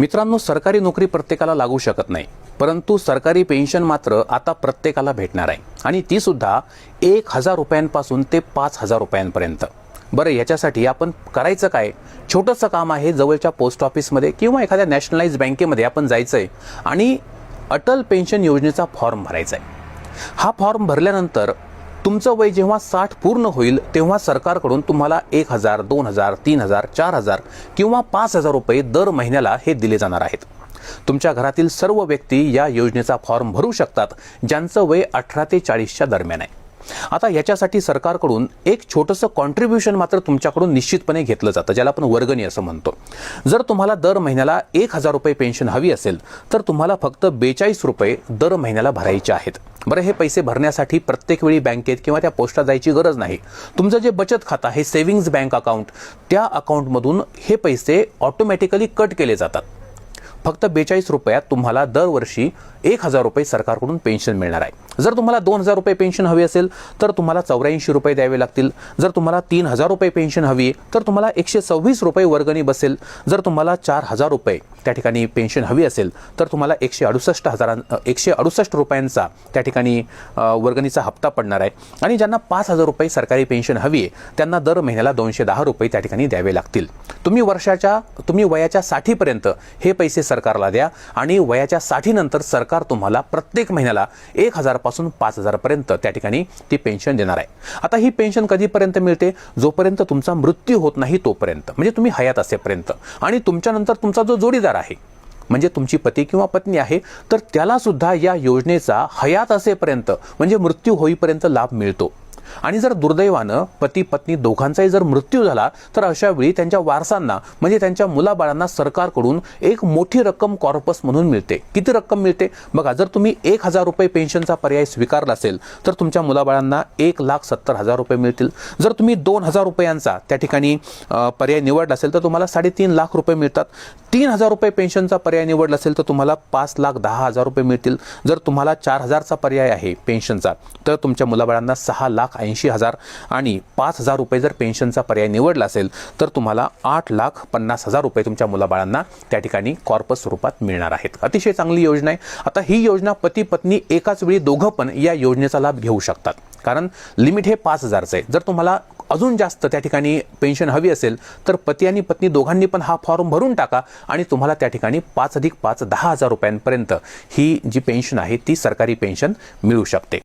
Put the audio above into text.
मित्रांनो, सरकारी नोकरी प्रत्येकाला लागू शकत नाही, परंतु सरकारी पेन्शन मात्र आता प्रत्येकाला भेटणार आहे आणि ती सुद्धा 1000 रुपयांपासून ते 5000 रुपयांपर्यंत। बरं, याच्यासाठी आपण करायचं काय? छोटंसं काम आहे, जवळच्या पोस्ट ऑफिसमध्ये किंवा एखाद्या नॅशनलाइज बँकेमध्ये आपण जायचंय आणि अटल पेन्शन योजनेचा फॉर्म भरायचा आहे। हा फॉर्म भरल्यानंतर तुमचं वय जेव्हा 60 पूर्ण होईल तेव्हा सरकारकडून तुम्हाला 1000, 2000, 3000, 4000 किंवा 5000 रुपये दर महिन्याला हे दिले जाणार आहेत। तुमच्या घरातील सर्व व्यक्ती या योजनेचा फॉर्म भरू शकतात ज्यांचं वय 18 ते 40च्या दरम्यान आहे। आता याच्यासाठी सरकारकडून एक छोटंसं कॉन्ट्रीब्युशन मात्र तुमच्याकडून निश्चितपणे घेतलं जातं, ज्याला आपण वर्गणी असं म्हणतो। जर तुम्हाला दर महिन्याला 1000 रुपये पेन्शन हवी असेल तर तुम्हाला फक्त 42 रुपये दर महिन्याला भरायचे आहेत। बरं, हे पैसे भरण्यासाठी प्रत्येक वेळी बँकेत किंवा त्या पोस्टात जायची गरज नाही। तुमचं जे बचत खातं आहे, सेव्हिंग्ज बँक अकाउंट, त्या अकाउंटमधून हे पैसे ऑटोमॅटिकली कट केले जातात। फक्त 42 रुपयात तुम्हाला दरवर्षी 1000 रुपये सरकारकडून पेन्शन मिळणार आहे। जर तुम्हाला 2000 रुपये पेन्शन हवी असेल तर तुम्हाला 84 रुपये द्यावे लागतील। जर तुम्हाला 3000 रुपये पेन्शन हवी तर तुम्हाला 126 रुपये वर्गणी बसेल। जर तुम्हाला 4000 रुपये त्या ठिकाणी पेन्शन हवी असेल तर तुम्हाला 168 रुपयांचा त्या ठिकाणी वर्गणीचा हप्ता पडणार आहे। आणि ज्यांना 5000 रुपये सरकारी पेन्शन हवी आहे त्यांना दर महिन्याला 210 रुपये त्या ठिकाणी द्यावे लागतील। तुम्ही वयाच्या 60 पर्यंत हे पैसे सरकारला द्या आणि वयाच्या 60 नंतर सरकार तुम्हाला प्रत्येक महिन्याला 1000 पासून 5000 पर्यंत त्या ठिकाणी ती पेन्शन देणार आहे। आता ही पेन्शन कधीपर्यंत मिळते? जोपर्यंत तुमचा मृत्यू होत नाही तोपर्यंत, म्हणजे तुम्ही हयात असेपर्यंत। आणि तुमच्यानंतर तुमचा जो जोडीदार आहे, म्हणजे तुमची पती किंवा पत्नी आहे, तर त्याला सुद्धा या योजनेचा हयात असेपर्यंत म्हणजे मृत्यू होईपर्यंत लाभ मिळतो। आणि जर दुर्दैवानं पती पत्नी दोघांचाही जर मृत्यू झाला तर अशा वेळी त्यांच्या वारसांना म्हणजे त्यांच्या मुलाबाळांना सरकारकडून एक मोठी रक्कम कॉर्पस म्हणून मिळते। किती रक्कम मिळते बघा, जर तुम्ही 1000 रुपये पेन्शनचा पर्याय स्वीकारला असेल तर तुमच्या मुलाबाळांना 1,70,000 रुपये मिळतील। जर तुम्ही 2000 रुपयांचा त्या ठिकाणी पर्याय निवडला असेल तर तुम्हाला 3.5 लाख रुपये मिळतात। 3000 रुपये पेन्शनचा पर्याय निवडला असेल तर तुम्हाला 5,10,000 रुपये मिळतील। जर तुम्हाला 4000चा पर्याय आहे पेन्शनचा तर तुमच्या मुलाबाळांना 6,80,000 आणि 5000 रुपये जर पेन्शनचा पर्याय निवडला असेल तर तुम्हाला 8,50,000 रुपये तुमच्या मुलाबाळांना त्या ठिकाणी कॉर्पस स्वरूपात मिळणार आहेत। अतिशय चांगली योजना आहे। आता ही योजना पती पत्नी एकाच वेळी दोघं पण या योजनेचा लाभ घेऊ शकतात, कारण लिमिट हे 5000चं आहे। जर तुम्हाला अजून जास्त त्या ठिकाणी पेन्शन हवी असेल तर पती आणि पत्नी दोघांनी पण हा फॉर्म भरून टाका आणि तुम्हाला त्या ठिकाणी 5 अधिक 5 10,000 रुपयांपर्यंत ही जी पेन्शन आहे ती सरकारी पेन्शन मिळू शकते।